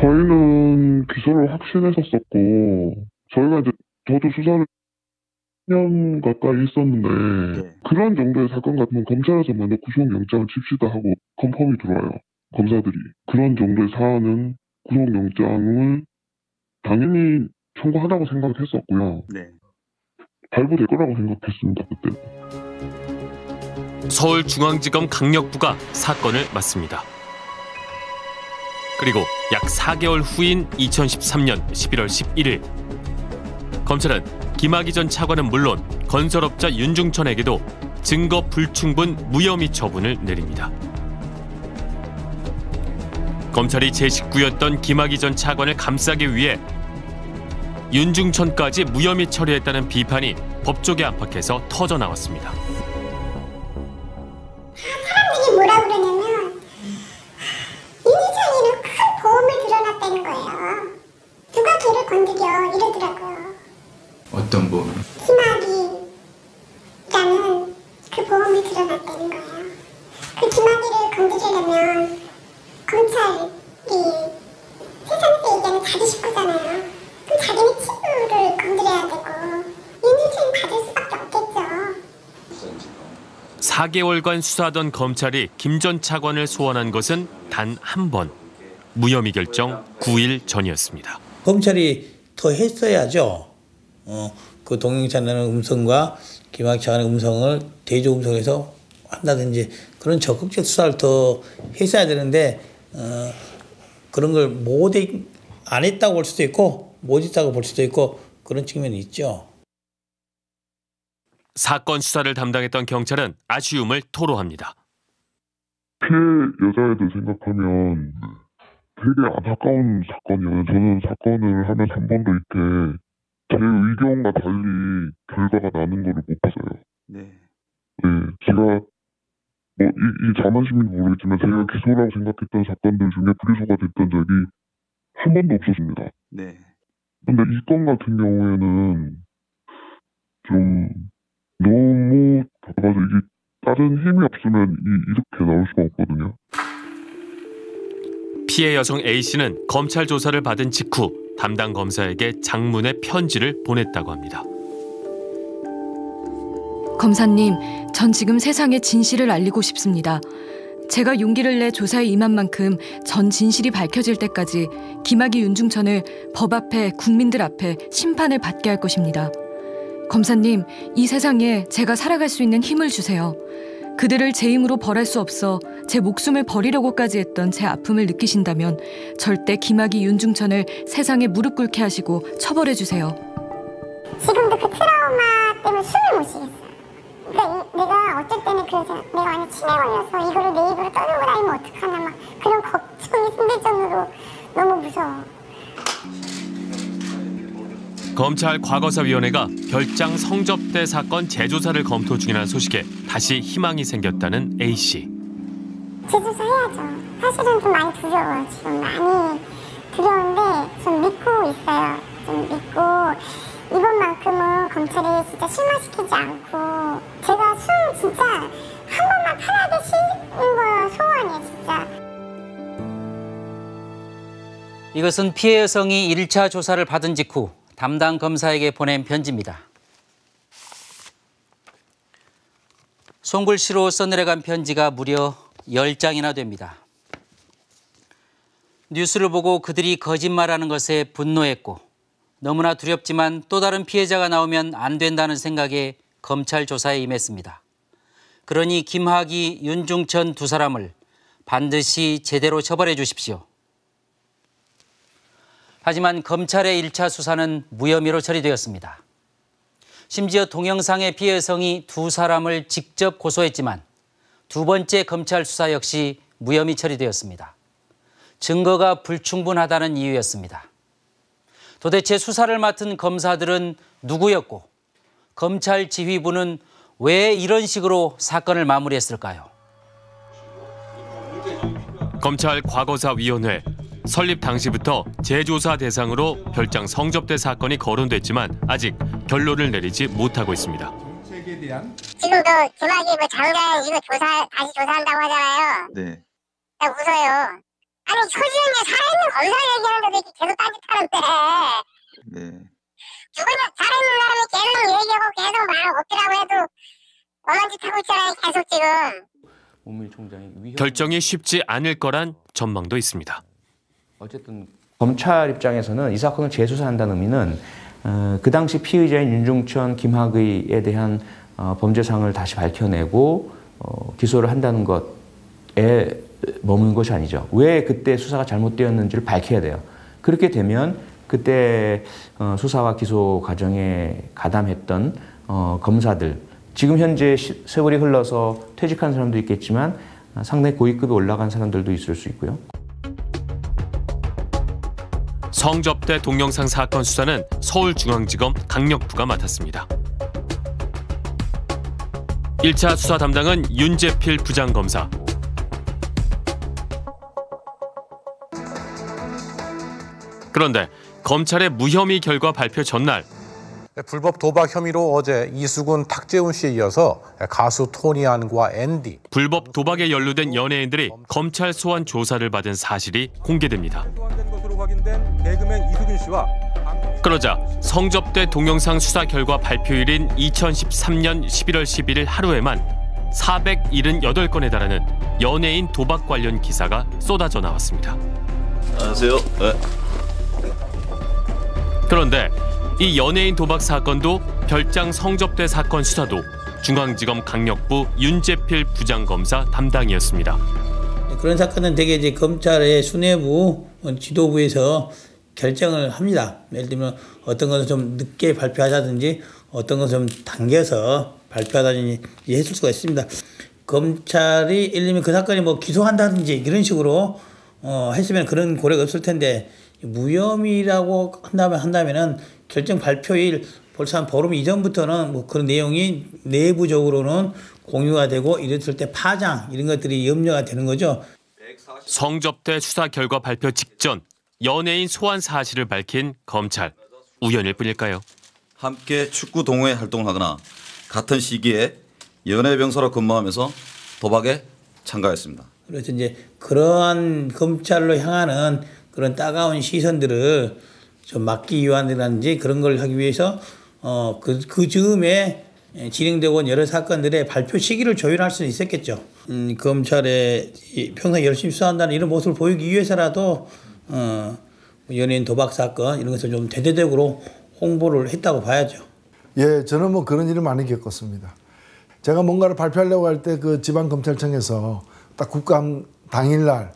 S18: 저희는 기소를 확신했었었고 저희가 이제 저도 수사를 10년 가까이 있었는데 그런 정도의 사건 같으면 검찰에서 먼저 구속영장을 칩시다 하고 컨펌이 들어와요. 검사들이. 그런 정도의 사안은 구속영장을 당연히 청구하라고 생각을 했었고요. 발부될 거라고 생각했습니다. 그때.
S1: 서울중앙지검 강력부가 사건을 맡습니다. 그리고 약 4개월 후인 2013년 11월 11일 검찰은 김학의 전 차관은 물론 건설업자 윤중천에게도 증거 불충분 무혐의 처분을 내립니다. 검찰이 제19였던 김학의 전 차관을 감싸기 위해 윤중천까지 무혐의 처리했다는 비판이 법조계 안팎에서 터져나왔습니다.
S3: 사람들이 뭐라 그러냐면 윤희정이는 큰 보험을 들여놨다는 거예요. 누가 걔를 건드려 이러더라고요.
S7: 어떤 보험?
S3: 김학의라는 그 보험을 들여놨다는 거예요. 그 김학의를 건드리려면 검찰이 세상에서 얘기하는 자기 식구잖아요. 그럼 자기는 친구를 건드려야 되고 윤희정이 받을 수밖에 없겠죠.
S1: 4개월간 수사하던 검찰이 김 전 차관을 소환한 것은 단 한 번. 무혐의 결정 9일 전이었습니다.
S2: 검찰이 더 했어야죠. 그 동영상이라는 음성과 김학의 차관의 음성을 대조 음성에서 한다든지 그런 적극적 수사를 더 했어야 되는데 그런 걸 안 했다고 볼 수도 있고 못 했다고 볼 수도 있고 그런 측면이 있죠.
S1: 사건 수사를 담당했던 경찰은 아쉬움을 토로합니다.
S18: 피해 여자애들 생각하면 되게 안타까운 사건이에요. 저는 사건을 하면 한 번도 이렇게 제 의견과 달리 결과가 나는 거를 못 봤어요. 제가 이 자만심인지 모르겠지만 제가 기소라고 생각했던 사건들 중에 불기소가 됐던 적이 한 번도 없었습니다. 근데 이 건 같은 경우에는 좀 너무 바빠서 이게 다른 힘이 없으면 이렇게 나올 수가 없거든요.
S1: 피해 여성 A씨는 검찰 조사를 받은 직후 담당 검사에게 장문의 편지를 보냈다고 합니다.
S10: 검사님, 전 지금 세상에 진실을 알리고 싶습니다. 제가 용기를 내 조사에 임한 만큼 전 진실이 밝혀질 때까지 김학의 윤중천을 법 앞에 국민들 앞에 심판을 받게 할 것입니다. 검사님, 이 세상에 제가 살아갈 수 있는 힘을 주세요. 그들을 제 힘으로 벌할 수 없어 제 목숨을 버리려고까지 했던 제 아픔을 느끼신다면 절대 김학의 윤중천을 세상에 무릎 꿇게 하시고 처벌해 주세요.
S3: 지금도 그 트라우마 때문에 숨을 못 쉬겠어요. 그러니까 내가 어쩔 때는 그래서 내가 완전 치매 걸려서 이거를 내 입으로 떠들고 다니면 어떡하나 막 그런 걱정이 생길 정도로 너무 무서워.
S1: 검찰 과거사위원회가 별장 성접대 사건 재조사를 검토 중이라는 소식에 다시 희망이 생겼다는 A씨.
S3: 재조사 해야죠. 사실은 좀 많이 두려워요. 지금 많이 두려운데 좀 믿고 있어요. 좀 믿고 이번만큼은 검찰이 진짜 실망시키지 않고 제가 숨 진짜 한 번만 편하게 쉬는 거 소원이에요. 진짜.
S9: 이것은 피해 여성이 1차 조사를 받은 직후 담당 검사에게 보낸 편지입니다. 손글씨로 써내려간 편지가 무려 10장이나 됩니다. 뉴스를 보고 그들이 거짓말하는 것에 분노했고 너무나 두렵지만 또 다른 피해자가 나오면 안 된다는 생각에 검찰 조사에 임했습니다. 그러니 김학의, 윤중천 두 사람을 반드시 제대로 처벌해 주십시오. 하지만 검찰의 1차 수사는 무혐의로 처리되었습니다. 심지어 동영상의 피해 여성이 두 사람을 직접 고소했지만 두 번째 검찰 수사 역시 무혐의 처리되었습니다. 증거가 불충분하다는 이유였습니다. 도대체 수사를 맡은 검사들은 누구였고 검찰 지휘부는 왜 이런 식으로 사건을 마무리했을까요?
S1: 검찰 과거사위원회 설립 당시부터 재조사 대상으로 별장 성접대 사건이 거론됐지만 아직 결론을 내리지 못하고 있습니다.
S19: 지금도 김학의 뭐 장관 이거 다시 조사한다고 하잖아요.
S8: 네.
S19: 나 웃어요. 아니 소지훈이 살아있는 검사 얘기하는데 이렇게 계속 딴짓하는데.
S8: 네.
S19: 죽으면 살아있는 사람이 계속 얘기하고 계속 말 없더라고 해도 엄한 짓 하고 있잖아요. 계속 지금.
S1: 결정이 쉽지 않을 거란 전망도 있습니다.
S20: 어쨌든 검찰 입장에서는 이 사건을 재수사한다는 의미는 그 당시 피의자인 윤중천, 김학의에 대한 범죄상을 다시 밝혀내고 기소를 한다는 것에 머무는 것이 아니죠. 왜 그때 수사가 잘못되었는지를 밝혀야 돼요. 그렇게 되면 그때 수사와 기소 과정에 가담했던 검사들, 지금 현재 세월이 흘러서 퇴직한 사람도 있겠지만 상당히 고위급에 올라간 사람들도 있을 수 있고요.
S1: 성접대 동영상 사건 수사는 서울중앙지검 강력부가 맡았습니다. 1차 수사 담당은 윤재필 부장검사. 그런데 검찰의 무혐의 결과 발표 전날
S4: 불법 도박 혐의로 어제 이수근, 탁재훈 씨에 이어서 가수 토니안과 앤디.
S1: 불법 도박에 연루된 연예인들이 검찰 소환 조사를 받은 사실이 공개됩니다.
S4: 개그맨 이수근 씨와
S1: 그러자 성접대 동영상 수사 결과 발표일인 2013년 11월 11일 하루에만 478건에 달하는 연예인 도박 관련 기사가 쏟아져 나왔습니다.
S22: 안녕하세요. 네.
S1: 그런데 이 연예인 도박 사건도 별장 성접대 사건 수사도 중앙지검 강력부 윤재필 부장검사 담당이었습니다.
S2: 그런 사건은 대개 이제 검찰의 수뇌부 지도부에서 결정을 합니다. 예를 들면 어떤 것은 좀 늦게 발표하자든지 어떤 것은 좀 당겨서 발표하다든지 했을 수가 있습니다. 검찰이 예를 들면 그 사건이 뭐 기소한다든지 이런 식으로 했으면 그런 고려가 없을 텐데 무혐의라고 한다면은 결정 발표일 벌써 한 보름 이전부터는 뭐 그런 내용이 내부적으로는 공유가 되고 이랬을 때 파장 이런 것들이 염려가 되는 거죠.
S1: 성접대 수사 결과 발표 직전 연예인 소환 사실을 밝힌 검찰. 우연일 뿐일까요?
S22: 함께 축구 동호회 활동을 하거나 같은 시기에 연예병사로 근무하면서 도박에 참가했습니다.
S2: 그래서 이제 그러한 검찰로 향하는 그런 따가운 시선들을 좀 막기 위한이라든지 그런 걸 하기 위해서 그 즈음에 진행되고 온 여러 사건들의 발표 시기를 조율할 수는 있었겠죠. 검찰에 평소에 열심히 수사한다는 이런 모습을 보이기 위해서라도 연예인 도박 사건 이런 것을 좀 대대적으로 홍보를 했다고 봐야죠.
S5: 예, 저는 뭐 그런 일을 많이 겪었습니다. 제가 뭔가를 발표하려고 할 때 그 지방검찰청에서 딱 국감 당일날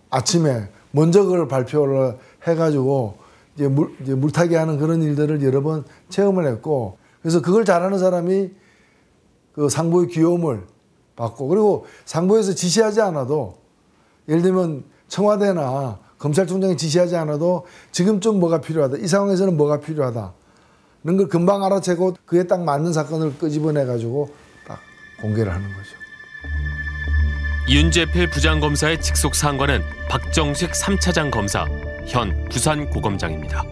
S5: 아침에 먼저 그걸 발표를 해가지고 이제 물타기 하는 그런 일들을 여러 번 체험을 했고, 그래서 그걸 잘하는 사람이 그 상부의 귀여움을 받고, 그리고 상부에서 지시하지 않아도, 예를 들면 청와대나 검찰총장이 지시하지 않아도 지금쯤 뭐가 필요하다, 이 상황에서는 뭐가 필요하다 이런 걸 금방 알아채고 그에 딱 맞는 사건을 끄집어내가지고 딱 공개를 하는 거죠.
S1: 윤재필 부장검사의 직속 상관은 박정식 3차장 검사, 현 부산고검장입니다.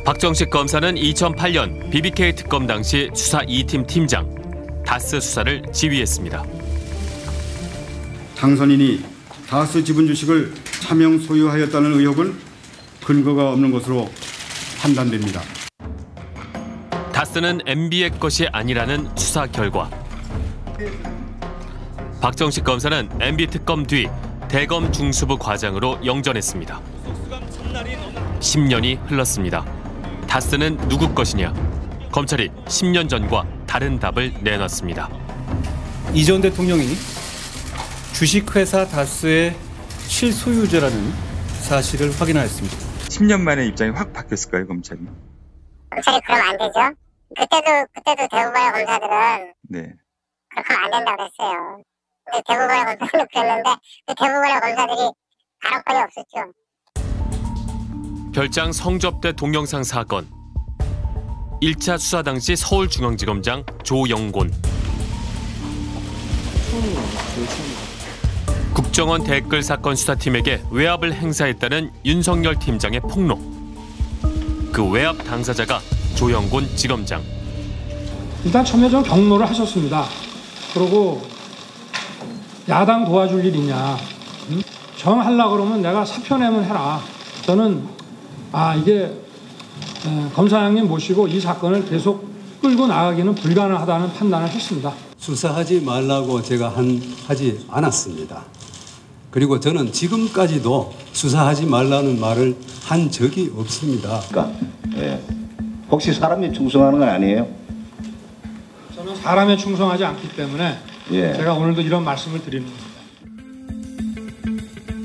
S1: 박정식 검사는 2008년 BBK 특검 당시 수사 2팀 팀장, 다스 수사를 지휘했습니다.
S6: 당선인이 다스 지분 주식을 차명 소유하였다는 의혹은 근거가 없는 것으로 판단됩니다.
S1: 다스는 MB의 것이 아니라는 수사 결과. 박정식 검사는 MB 특검 뒤 대검 중수부 과장으로 영전했습니다. 10년이 흘렀습니다. 다스는 누구 것이냐? 검찰이 10년 전과 다른 답을 내놨습니다.
S23: 이 전 대통령이 주식회사 다스의 실소유자라는 사실을 확인하였습니다.
S8: 10년 만에 입장이 확 바뀌었을까요, 검찰이?
S19: 검찰이 그러면 안 되죠. 그때도 대구고의 검사들은
S8: 네.
S19: 그렇게 하면 안 된다고 했어요. 근데 대구고의 검사들은 그랬는데 그 대구고의 검사들이 가락권이 없었죠.
S1: 별장 성접대 동영상 사건. 1차 수사 당시 서울중앙지검장 조영곤. 국정원 댓글 사건 수사팀에게 외압을 행사했다는 윤석열 팀장의 폭로. 그 외압 당사자가 조영곤 지검장.
S24: 일단 처음에 경로를 하셨습니다. 그리고 야당 도와줄 일 있냐. 정하려고 그러면 내가 사표 내면 해라. 저는 이게 검사장님 모시고 이 사건을 계속 끌고 나가기는 불가능하다는 판단을 했습니다.
S25: 수사하지 말라고 제가 하지 않았습니다. 그리고 저는 지금까지도 수사하지 말라는 말을 한 적이 없습니다.
S26: 혹시 사람이 충성하는 건 아니에요?
S24: 저는 사람에 충성하지 않기 때문에 제가 오늘도 이런 말씀을 드리는 겁니다.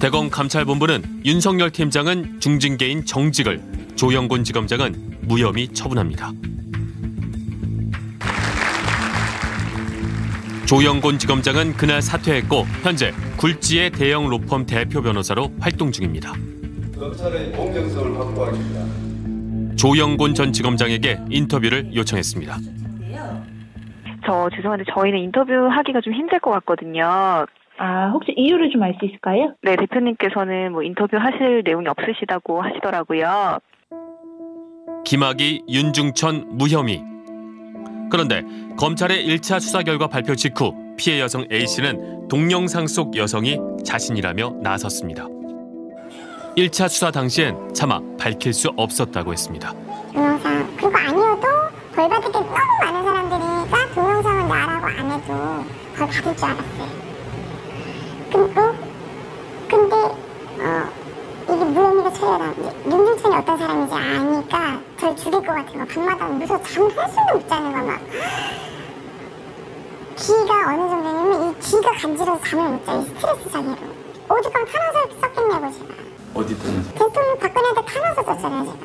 S1: 대검 감찰본부는 윤석열 팀장은 중징계인 정직을, 조영곤 지검장은 무혐의 처분합니다. 조영곤 지검장은 그날 사퇴했고 현재 굴지의 대형 로펌 대표 변호사로 활동 중입니다.
S26: 검찰의 공정성을 확보하겠습니다.
S1: 조영곤 전 지검장에게 인터뷰를 요청했습니다.
S27: 저 죄송한데 저희는 인터뷰하기가 좀 힘들 것 같거든요. 혹시 이유를 좀 알 수 있을까요? 네, 대표님께서는 인터뷰 하실 내용이 없으시다고 하시더라고요.
S1: 김학의, 윤중천 무혐의. 그런데 검찰의 1차 수사 결과 발표 직후 피해 여성 A씨는 동영상 속 여성이 자신이라며 나섰습니다. 1차 수사 당시엔 차마 밝힐 수 없었다고 했습니다.
S3: 동영상 그거 아니어도 벌 받을 게 너무 많은 사람들이니까 동영상을 나라고 안 해도 벌 받을 줄 알았어요. 근데 이게 무혐의가 처리하다. 윤중천이 어떤 사람인지 아니까 저를 죽일 것 같은 거 밤마다 무서워 잠할 수는 없자는 거 막. 귀가 어느 정도냐면 이 귀가 간지러서 잠을 못 자요. 스트레스 장애로. 오죽하면 탄원서를 썼겠냐고 제가.
S7: 어디 탄원서?
S3: 대통령 박근혜한테 탄원서 썼잖아요 제가.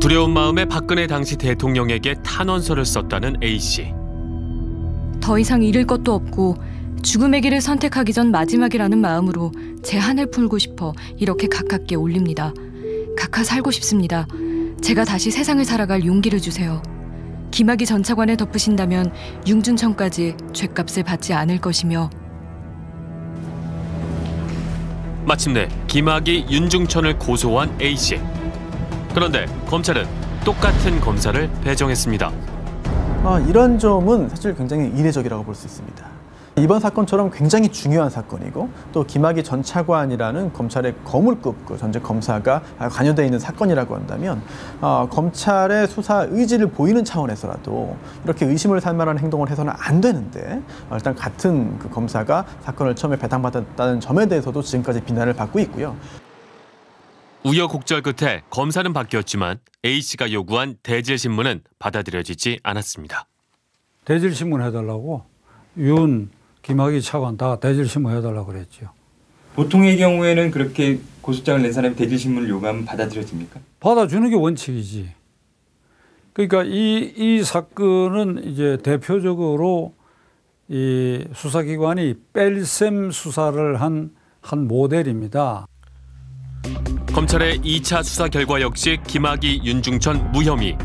S1: 두려운 마음에 박근혜 당시 대통령에게 탄원서를 썼다는 A씨.
S10: 더 이상 잃을 것도 없고 죽음의 길을 선택하기 전 마지막이라는 마음으로 제 한을 풀고 싶어 이렇게 가깝게 올립니다. 가까 살고 싶습니다. 제가 다시 세상을 살아갈 용기를 주세요. 김학의 전 차관을 덮으신다면 윤중천까지 죗값을 받지 않을 것이며.
S1: 마침내 김학의, 윤중천을 고소한 A씨. 그런데 검찰은 똑같은 검사를 배정했습니다.
S17: 이런 점은 사실 굉장히 이례적이라고 볼 수 있습니다. 이번 사건처럼 굉장히 중요한 사건이고 또 김학의 전 차관이라는 검찰의 거물급 그 전직 검사가 관여되어 있는 사건이라고 한다면 검찰의 수사 의지를 보이는 차원에서라도 이렇게 의심을 살 만한 행동을 해서는 안 되는데 일단 같은 그 검사가 사건을 처음에 배당받았다는 점에 대해서도 지금까지 비난을 받고 있고요.
S1: 우여곡절 끝에 검사는 바뀌었지만 A씨가 요구한 대질신문은 받아들여지지 않았습니다.
S24: 대질신문 해달라고 김학의 차관 다 대질신문 해달라고 그랬죠.
S8: 보통의 경우에는 그렇게 고소장을 낸 사람이 대질신문을 요구하면 받아들여집니까?
S24: 받아주는 게 원칙이지. 그러니까 이 사건은 이제 대표적으로 이 수사기관이 뺄셈 수사를 한 모델입니다.
S1: 검찰의 2차 수사 결과 역시 김학의, 윤중천 무혐의.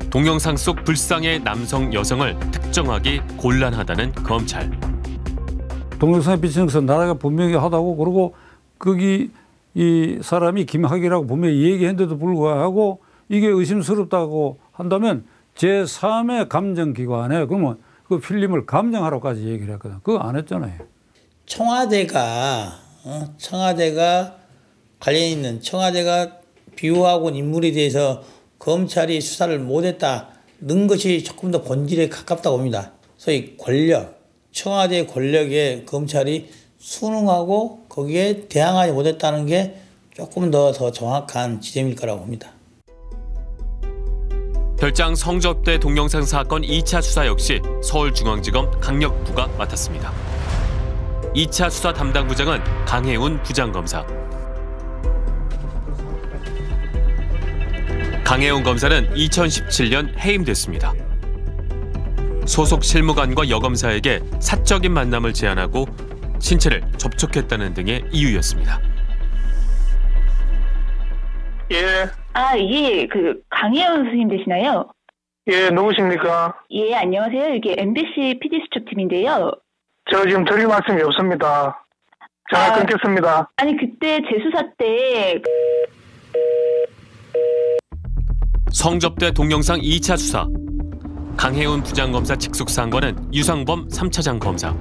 S1: 동영상 속 불상의 남성, 여성을 특정하기 곤란하다는 검찰.
S24: 동영상에 비치는 것은 나라가 분명히 하다고 그러고 거기 이 사람이 김학의라고 분명히 얘기했는데도 불구하고 이게 의심스럽다고 한다면 제3의 감정기관에 그러면 그 필름을 감정하라고까지 얘기를 했거든. 그거 안 했잖아요.
S2: 청와대가 관련 있는 청와대가 비호하고 인물에 대해서 검찰이 수사를 못했다는 것이 조금 더 본질에 가깝다고 봅니다. 소위 권력, 청와대 권력에 검찰이 순응하고 거기에 대항하지 못했다는 게 조금 더 정확한 지점일 거라고 봅니다.
S1: 별장 성접대 동영상 사건 2차 수사 역시 서울중앙지검 강력부가 맡았습니다. 2차 수사 담당 부장은 강혜운 부장검사. 강혜운 검사는 2017년 해임됐습니다. 소속 실무관과 여검사에게 사적인 만남을 제안하고 신체를 접촉했다는 등의 이유였습니다.
S11: 예.
S27: 예, 강혜원 선생님 되시나요?
S11: 예, 누구십니까?
S27: 예, 안녕하세요. 이게 MBC PD수첩팀인데요.
S11: 저 지금 드릴 말씀이 없습니다. 전화 끊겠습니다.
S27: 아니, 그때 재수사 때
S1: 성접대 동영상 2차 수사. 강혜운 부장검사 직속 상관은 유상범 3차장 검사.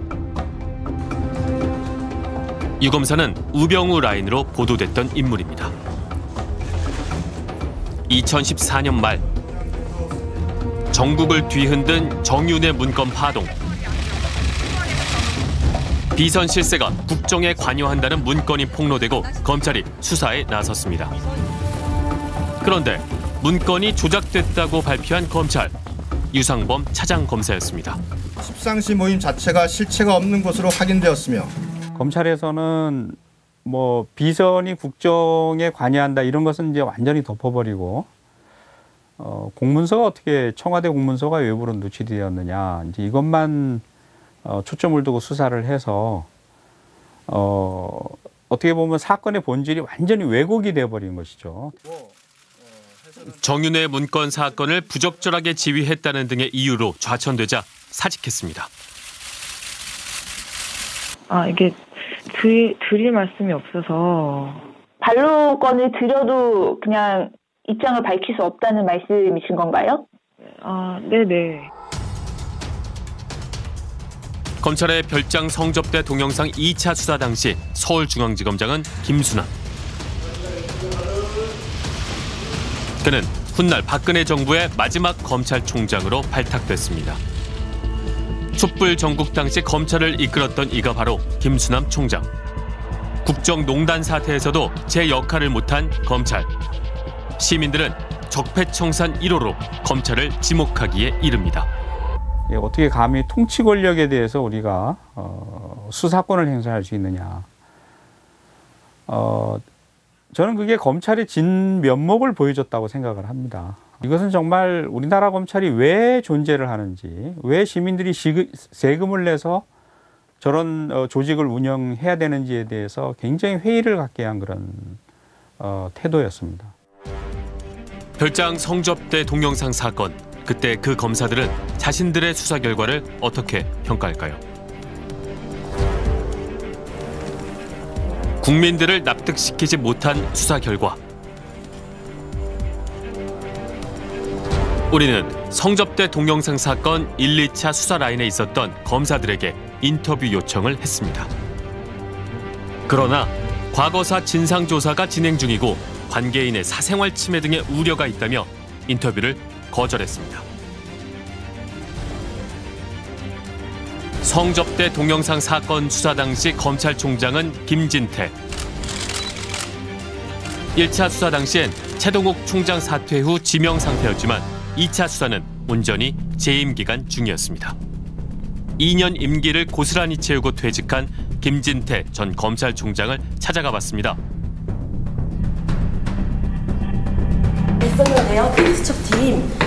S1: 유 검사는 우병우 라인으로 보도됐던 인물입니다. 2014년 말 전국을 뒤흔든 정윤의 문건 파동. 비선 실세가 국정에 관여한다는 문건이 폭로되고 검찰이 수사에 나섰습니다. 그런데 문건이 조작됐다고 발표한 검찰. 유상범 차장 검사였습니다.
S12: 십상시 모임 자체가 실체가 없는 것으로 확인되었으며
S13: 검찰에서는 뭐 비선이 국정에 관여한다 이런 것은 이제 완전히 덮어버리고 공문서가 어떻게 청와대 공문서가 외부로 누출되었느냐 이제 이것만 초점을 두고 수사를 해서 어떻게 보면 사건의 본질이 완전히 왜곡이 돼버린 것이죠.
S1: 정윤의 문건 사건을 부적절하게 지휘했다는 등의 이유로 좌천되자 사직했습니다.
S27: 이게 드릴 말씀이 없어서 반로건을 드려도 그냥 입장을 밝힐 수 없다는 말씀이신 건가요? 네네.
S1: 검찰의 별장 성접대 동영상 2차 수사 당시 서울중앙지검장은 김순환. 그는 훗날 박근혜 정부의 마지막 검찰총장으로 발탁됐습니다. 촛불 전국 당시 검찰을 이끌었던 이가 바로 김순남 총장. 국정농단 사태에서도 제 역할을 못한 검찰. 시민들은 적폐청산 1호로 검찰을 지목하기에 이릅니다.
S13: 어떻게 감히 통치 권력에 대해서 우리가 수사권을 행사할 수 있느냐. 저는 그게 검찰의 진면목을 보여줬다고 생각을 합니다. 이것은 정말 우리나라 검찰이 왜 존재를 하는지, 왜 시민들이 세금을 내서 저런 조직을 운영해야 되는지에 대해서 굉장히 회의를 갖게 한 그런 태도였습니다.
S1: 별장 성접대 동영상 사건, 그때 그 검사들은 자신들의 수사 결과를 어떻게 평가할까요? 국민들을 납득시키지 못한 수사 결과. 우리는 성접대 동영상 사건 1, 2차 수사 라인에 있었던 검사들에게 인터뷰 요청을 했습니다. 그러나 과거사 진상조사가 진행 중이고 관계인의 사생활 침해 등의 우려가 있다며 인터뷰를 거절했습니다. 성접대 동영상 사건 수사 당시 검찰총장은 김진태. 1차 수사 당시엔 최동욱 총장 사퇴 후 지명 상태였지만 2차 수사는 온전히 재임 기간 중이었습니다. 2년 임기를 고스란히 채우고 퇴직한 김진태 전 검찰총장을 찾아가 봤습니다.
S9: 있었는데요. PD수첩팀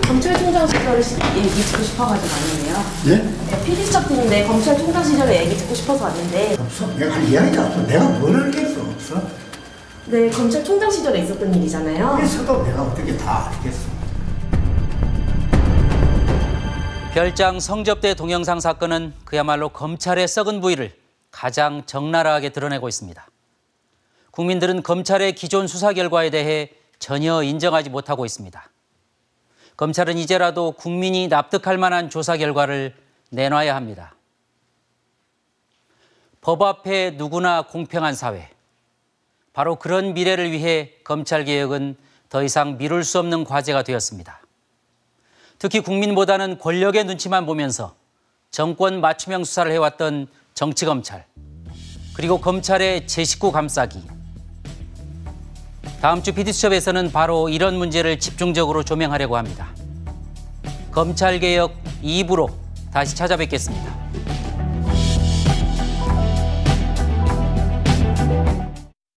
S9: 검찰총장 시절을 얘기 듣고 싶어가지고 왔는데요.
S14: 네?
S9: PD수첩팀인데 검찰총장 시절에 얘기 듣고 싶어서 왔는데.
S14: 없어. 내가 할 이야기가 없어. 내가 뭘 알겠어. 없어.
S9: 네, 검찰총장 시절에 있었던 일이잖아요.
S14: 그래서도 내가 어떻게 다 알겠어.
S15: 별장 성접대 동영상 사건은 그야말로 검찰의 썩은 부위를 가장 적나라하게 드러내고 있습니다. 국민들은 검찰의 기존 수사 결과에 대해 전혀 인정하지 못하고 있습니다. 검찰은 이제라도 국민이 납득할 만한 조사 결과를 내놔야 합니다. 법 앞에 누구나 공평한 사회. 바로 그런 미래를 위해 검찰개혁은 더 이상 미룰 수 없는 과제가 되었습니다. 특히 국민보다는 권력의 눈치만 보면서 정권 맞춤형 수사를 해왔던 정치검찰, 그리고 검찰의 제 식구 감싸기. 다음 주 PD수첩에서는 바로 이런 문제를 집중적으로 조명하려고 합니다. 검찰개혁 2부로 다시 찾아뵙겠습니다.